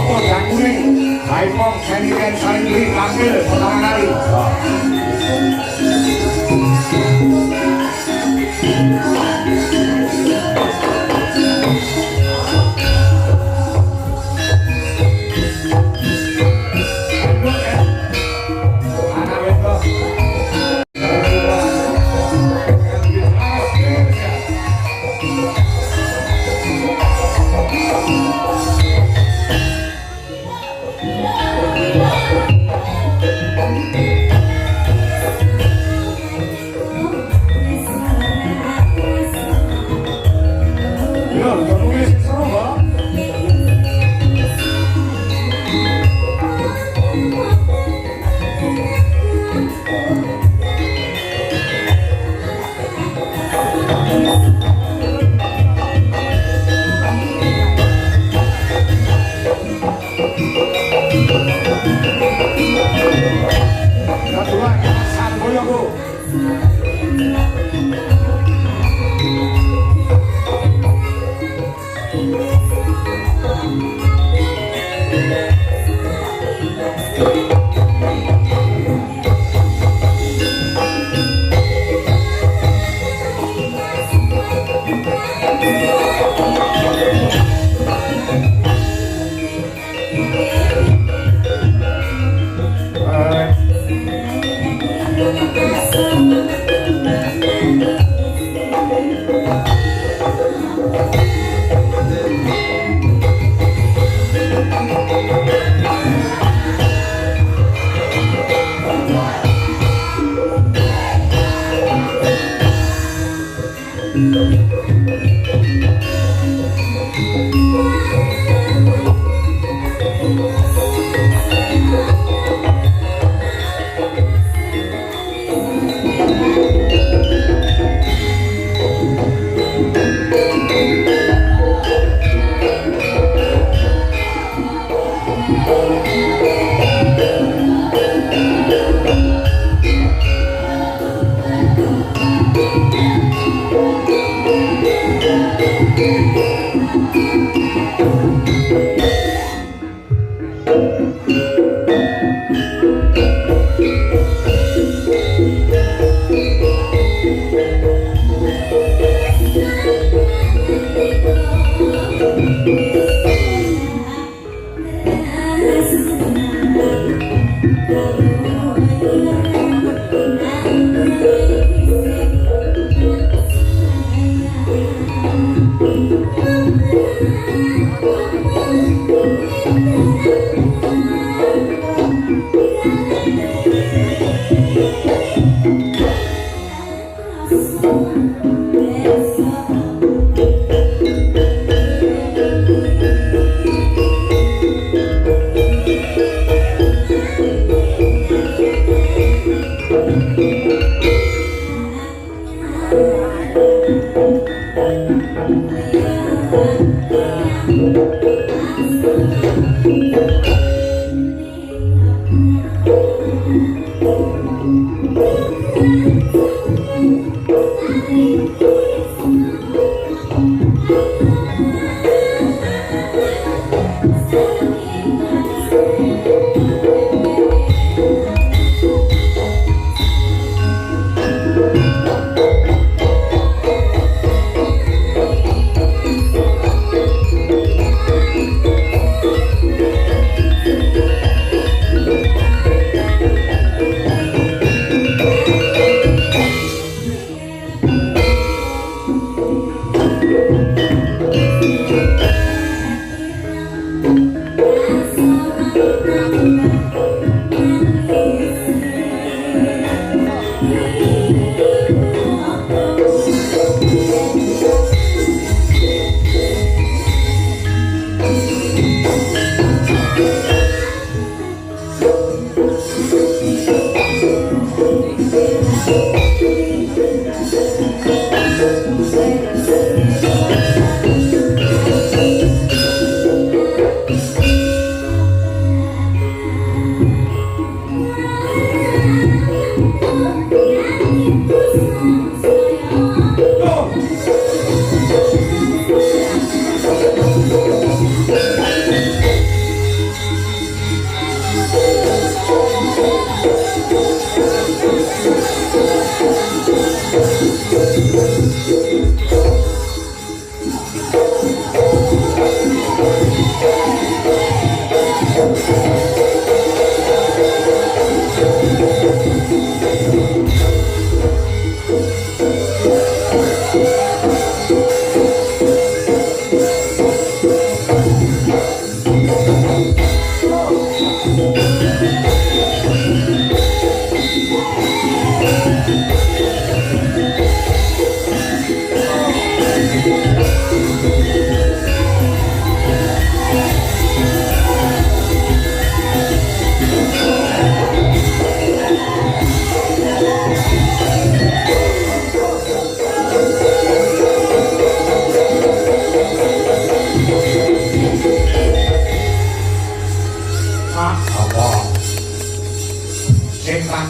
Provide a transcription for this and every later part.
Apa jakune Haipong seniren saling beri tampil pertama kali.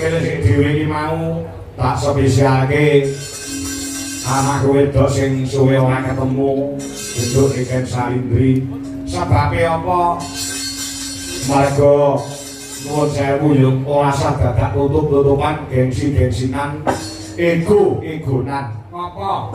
tampil sing dhewe iki mau tak spesialke anak wedok sing suwe ora ketemu bentuk Niken Salindri. Sebabe apa? Marga nuwun sewu yo ora usah dadak tutup-tutupan gengsi-gengsinan ego-egonan. Apa?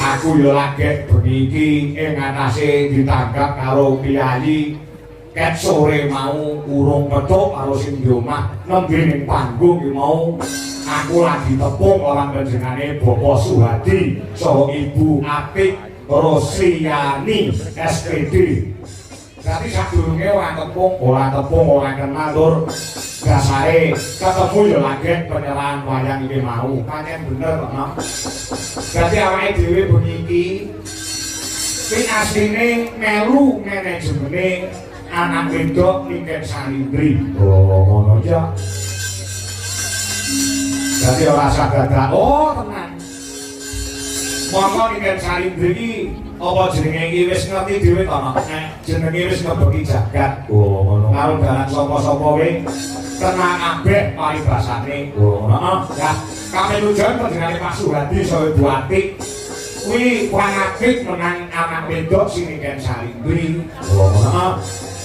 Aku yo lagi bengi iki ing atase ditangkap karo Kyai ket sore mau urung petuk karo sing di omah nembe ning panggung iki mau aku lagi tepung orang panjenengane Bapak Suhadi saha Ibu Apik Rosliani SPD. Jadi sadurunge ora tepung ora kenal tur dasare ketemu ya lagi penyerahan wayang iki mau pancen bener kok. Dadi awake dhewe bengi iki sing asline melu manajemen anak wedok Niken Salindri. Oh ngono ya. Dadi ora sagada tenang. Monggo Niken Salindri iki apa jenenge iki wis ngerti dhewe to nek jenenge wis ngebeki jagat. Oh ngono. Karo dalan sapa-sapa wae tenang kabeh paribasane. Oh heeh. Ya kamilujan panjenengane Pak Suhadi saha Ibu Atik kuwi wangapik menang anak wedok sing Niken Salindri. Oh heeh.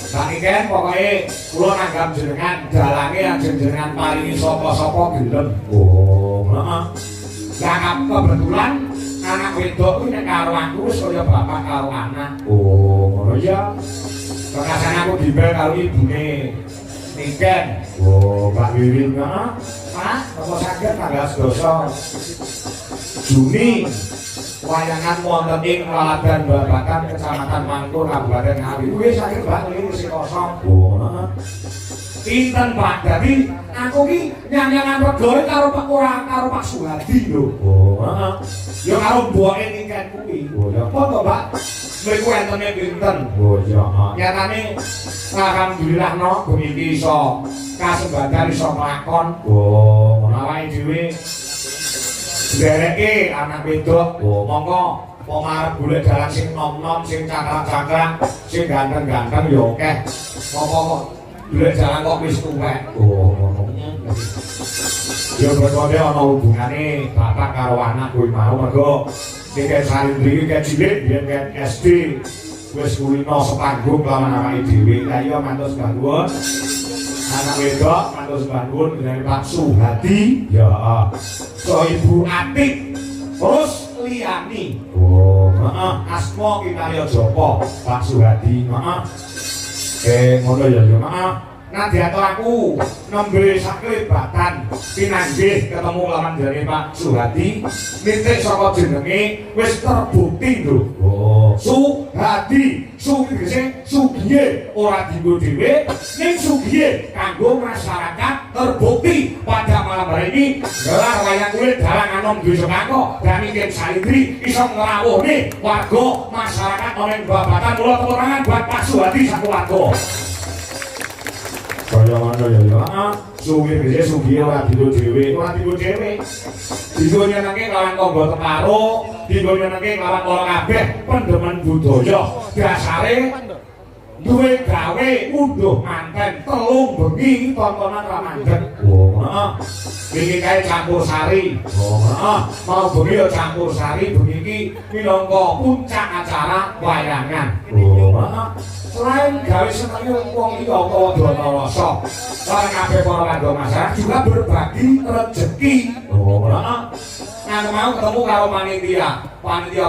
Saiki kan pokoke kula nanggap jenengan dalange ajeng jenengan paringi sapa-sapa gelem. Oh heeh. Lah kebetulan anak wedok kuwi nek karo aku wis kaya bapak karo anak. Oh, ngono ya. Kekasan aku dibel karo ibune Niken. Oh, Pak Wiwin heeh. Pak, apa saged tanggal 11 Juni wayangan wonten ing Laladan Babakan Kecamatan Mangkur Kabupaten Ngawi. Kuwi saged Pak Wiwin sing kosong. Oh, heeh. Pinten Pak, dadi aku ki nyanyangan regane karo Pak karo Pak Suhadi lho. Oh, heeh. Ya karo mboke Niken kuwi. Oh, ya apa to, Pak? Mriku entene pinten? Oh, ya. Nyatane alhamdulillah no bengi iki iso kasembadan iso nglakon. Oh, ngono awake dhewe ndereke anak wedok. Oh, monggo pomarep golek dalan sing nom-nom, sing cakrak-cakrak, sing ganteng-ganteng ya akeh. Apa kok golek dalan kok wis tuwek. Oh, ngono. Ya berkode ana hubungane bapak karo anak kuwi mau mergo Niken Salindri iki cilik biyen kan SD wis kulino sepanggung lawan awake dhewe. Lah iya mantus bangun anak wedok mantus bangun dengan Pak Suhadi ya so Ibu Atik Rosliani. Oh heeh asma Kinarya Japa Pak Suhadi heeh. Ngono ya ya heeh. Nadyanto aku nembe saklebatan pinanggih ketemu lawan jane Pak Suhadi nitik saka jenenge wis terbukti lho. Oh, Suhadi, Sugih Sugiye ora dienggo dhewe ning Sugiye kanggo masyarakat terbukti pada malam hari ini gelar wayang kulit dalang anom desa Kangko dan Niken Salindri iso ngrawuhne warga masyarakat ning Babakan. Mula tepuk tangan buat Pak Suhadi sak keluarga. Kaya ngono ya ya. Heeh. Suwi Sugiye ora dienggo dhewe, ora dienggo dhewe. Dienggo nyenengke lawan tangga teparo, dienggo nyenengke lawan para kabeh pendemen budaya. Dasare duwe gawe unduh manten telung bengi tontonan ramandhet. Oh, heeh. Iki kae campur sari. Oh, heeh. Mau bengi ya campur sari, bengi iki minangka puncak acara wayangan. Oh, heeh. Selain gawe senenge wong iki utawa dana rasa, lan kabeh para warga masyarakat juga berbagi rezeki. Oh, heeh. Nang mau ketemu karo panitia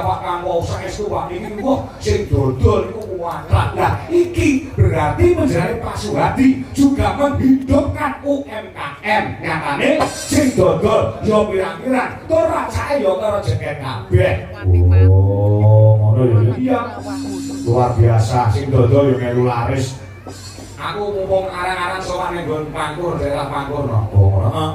Pak Kangko saestu Pak niki wah sing dodol niku kuwatrat. Lah iki berarti menjadi Pak Suhadi juga menghidupkan UMKM. Nyatane sing dodol yo pirang-pirang tur racake yo karo jeket kabeh. Oh, ngono ya. Iya. Luar biasa sing dodol yo melu laris. Aku mumpung arang-arang sowan ning nggon Pangkur, daerah Pangkur no. Oh, heeh.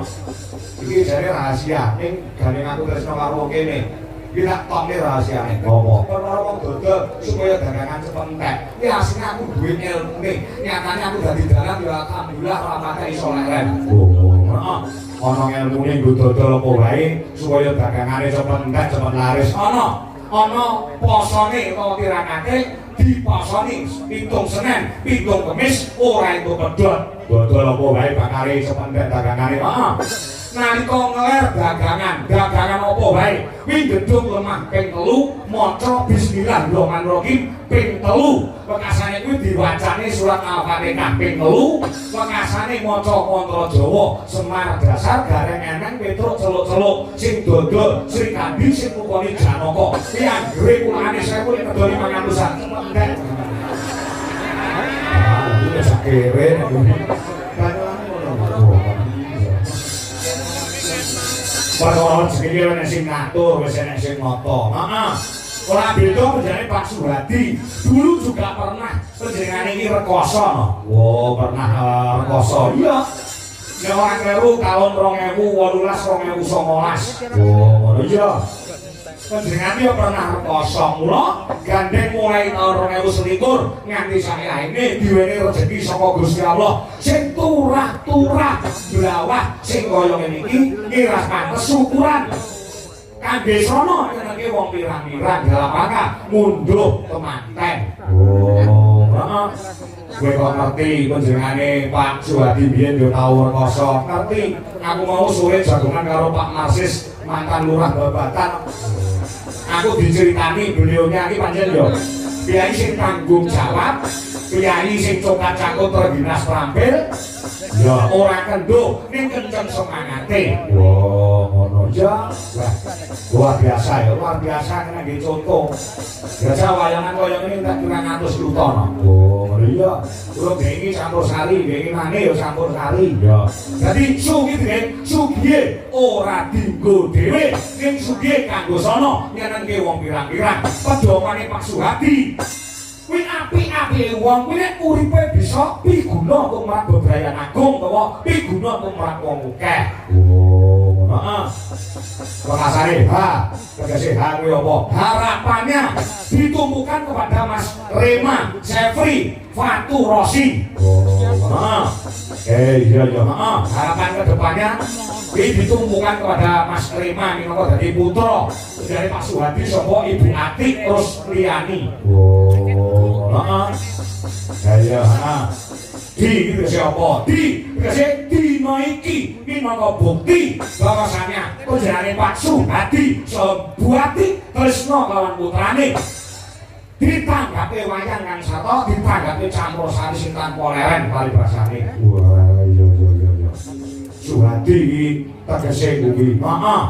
Iki jare rahasia ning gandeng aku tresno karo wong kene. Iki tak tokne rahasiane. Apa? Perkara wong dodol supaya dagangan cepet entek. Iki asline aku duwe ilmune. Nyatane aku dadi dalang ya alhamdulillah ora pakai iso leren. Oh, heeh. Ana ilmune nggo dodol apa wae supaya dagangane cepet entek, cepet laris. Ana. ana posone utawa tirakake dipasoni pitung Senin, pitung Kamis ora entuk pedhot. Bodol apa wae bakare sependhek dagangane. Heeh. Nalika ngeler dagangan apa wae kuwi gedung lemah ping 3 maca bismillahirrahmanirrahim ping 3 wekasane kuwi diwacane surat Al-Fatihah ping 3 wekasane maca mantra Jawa Semar Dasar Gareng Eneng Petruk celuk-celuk sing dodol Sri Kandi sing mukoni Janaka kuwi anggere kulane 1000 nek kedoni 500-an sependhek. Iki sakere perkara segini ana sing ngatur wis ana sing nata. Heeh. Ora beda penjane Pak Suhadi. Dulu juga pernah panjenengane iki rekoso. Oh, pernah rekoso. Iya. Nek ora kleru tahun 2018 2019. Oh, ngono iya. Panjenengan yo pernah rekoso. Mula gandeng mulai tahun 2021 nganti saiki diwenehi rejeki saka Gusti Allah. Sing turah-turah blawah sing kaya ngene iki ngira pantes syukuran. Kangge sono nyenengke wong pirang-pirang dalam rangka munduh temanten. Oh, heeh. Kowe kok ngerti panjenengane Pak Suhadi biyen yo tau rekoso. Ngerti. Aku mau sore jagongan karo Pak Marsis mantan lurah Babatan. Aku diceritani beliaunya iki pancen yo kiai sing tanggung jawab, kiai sing cokat cakut terginas terampil. Ya ora kenduk ning kenceng semangate. Wah, ngono ya. Luar biasa ya, luar biasa kena nggih contoh. Biasa wayangan kaya ngene tak 200 lutono. Oh, ngono iya. Kulo iki campur sari, iki maneh ya campur sari. Ya. Dadi sugih ora dienggo dhewe, ning sugih kanggo sono nyenengke wong pirang-pirang. Pedomane Pak Suhadi. Kuwi apik-apike wong kuwi nek uripe bisa piguna tumrap bebrayan agung utawa piguna tumrap wong akeh. Oh, heeh. Pengasane tegese kuwi apa? Harapannya ditumpukan kepada Mas Rema Sefri Fatu Rosi. Oh, heeh. Iya, heeh. Harapan kedepannya ditumpukan kepada Mas Rema minangka dadi putra dari Pak Suhadi sapa Ibu Atik terus liyani. Oh, heeh. Ya, heeh. Di siapa? Tegese dina iki minangka bukti bahwasannya panjenengane Pak Suhadi Buati tresna kelawan putrane ditanggapi wayang kang sata ditanggapi campur sari sing tanpa leren paribasane. Wah, iya. Suhadi iki tegese kuwi. Heeh.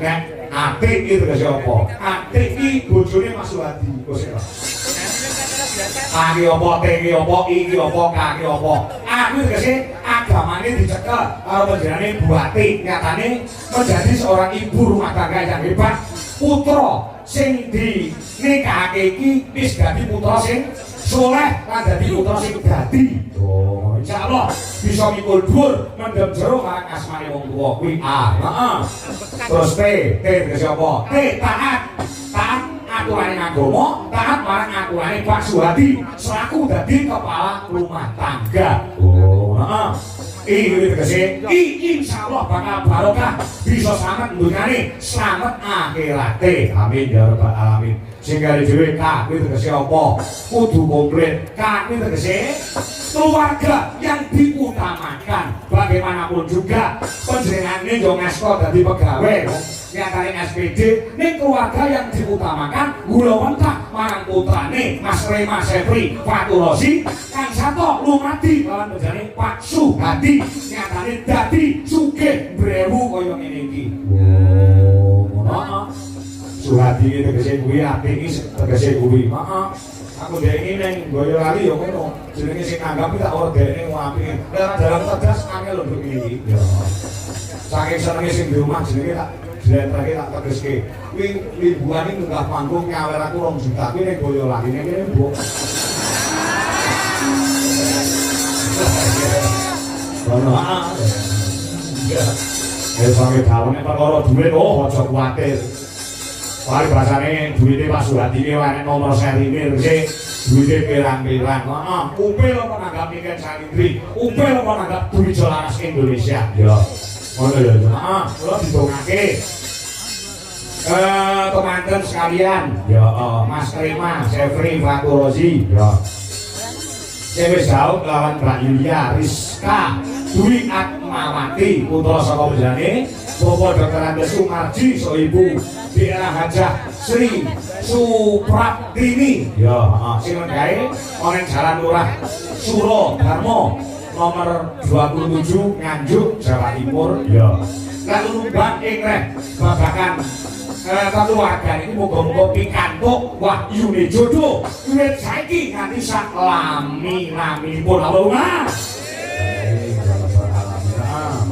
Nek Atik iki tegese apa? Atik iki bojone Mas Suhadi. Kaki apa, teki apa, iki apa, kaki apa. Aku tegese agamane dicekel karo panjenengane Buati. Nyatane menjadi seorang ibu rumah tangga yang hebat. Putra sing dinikahake iki wis dadi putra sing soleh lan dadi putra sing dadi. Oh, insyaallah bisa mikul dhuwur mendem jero marang asmane wong tuwa kuwi. Heeh. Terus T tegese apa? T taat aturane agama, taat marang aturane Pak Suhadi selaku dadi kepala rumah tangga. Oh, heeh. Iki tegese insyaallah bakal barokah bisa slamet dunyane, slamet akhirate. Amin ya rabbal alamin. Sing kali dhewe Kak kuwi tegese apa? Kudu komplit. Kak kuwi tegese keluarga yang diutamakan. Bagaimanapun juga panjenengane yo ngasta dadi pegawai nyatane SPD ning keluarga yang diutamakan gula wentah marang putrane Mas Rema Sefri Fatu Rosi kang sato lumadi lawan panjenengane Pak Suhadi nyatane dadi sugih brewu kaya ngene iki. Oh, heeh. Suhadi iki tegese kuwi apik iki tegese kuwi. Heeh. Aku dhek ning Boyolali yo ngono. Jenenge sing nanggap tak ora dhekne apik. Nek dalam tegas angel lho iki. Ya. Saking senenge sing di rumah jenenge tak jlentreke tak tegeske. Kuwi liburan iki munggah panggung nyawer aku 2 juta kuwi ning Boyolali ning kene mbok. Ono ya. Sampe daleme perkara dhuwit aja kuwatir. Wali bahasane duwite Pak Suhadi iki nek nomor serine sing duwite pirang-pirang. Heeh, upil apa nanggap Niken Salindri, upil apa nanggap duit Laras Indonesia. Ya. Ngono ya. Heeh, kula didongake. teman-teman sekalian, ya Mas Rima, Sefri, Faturozi, ya Cewek Daud lawan Mbak Yulia, Rizka, Dwi Atmawati, putra saka bojone, Bapak Dr. Andes Sumarji, soibu, Dira Hajah Sri Supraptini, ya sing gawe oneng Jalan Lurah Suro Darmo nomor 27 Nganjuk, Jawa Timur, ya. Lalu numbang ingreh babakan keluarga ini muga-muga pikantuk wahyune jodoh wiwit saiki nganti sak lami-laminipun Allahumma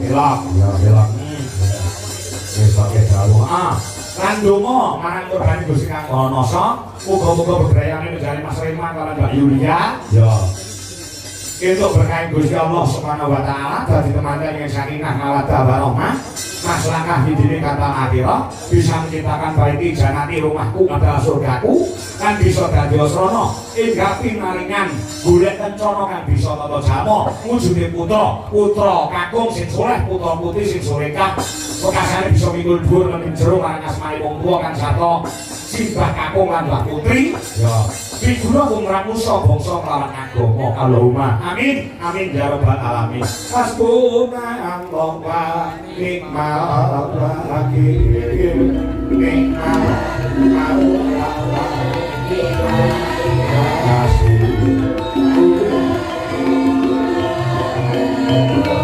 belok ya belok wis pakai dawuh lan donga marang korban Gusti Kang Wonoso muga-muga bebrayane menjane Mas Rima karo Mbak Yulia ya untuk berkait Gusti Allah Subhanahu wa taala dadi teman-teman yang sakinah mawaddah warahmah maslahah hidine kata akhirah bisa menciptakan baiti janati rumahku adalah surgaku kan bisa dadi asrana enggak pinaringan golek kencana kan bisa tata jamo wujude putra kakung sing saleh putra putri sing solehah bekasane bisa mikul dhuwur lan jero marang asmane wong tuwa kan sarta simbah kakung lan mbah putri ya figura umrah musa bangsa kelawan agama Allahumma amin amin ya rabbal alamin hasbuna Allah wa ni'mal wakil ni'mal maula wa ni'mal nasir Yeah.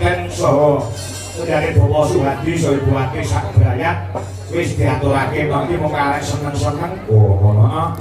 Raden saha dari Bawa Suhadi saha Ibu Ati sak brayat wis diaturake mangke mung karek seneng-seneng. Oh ngono.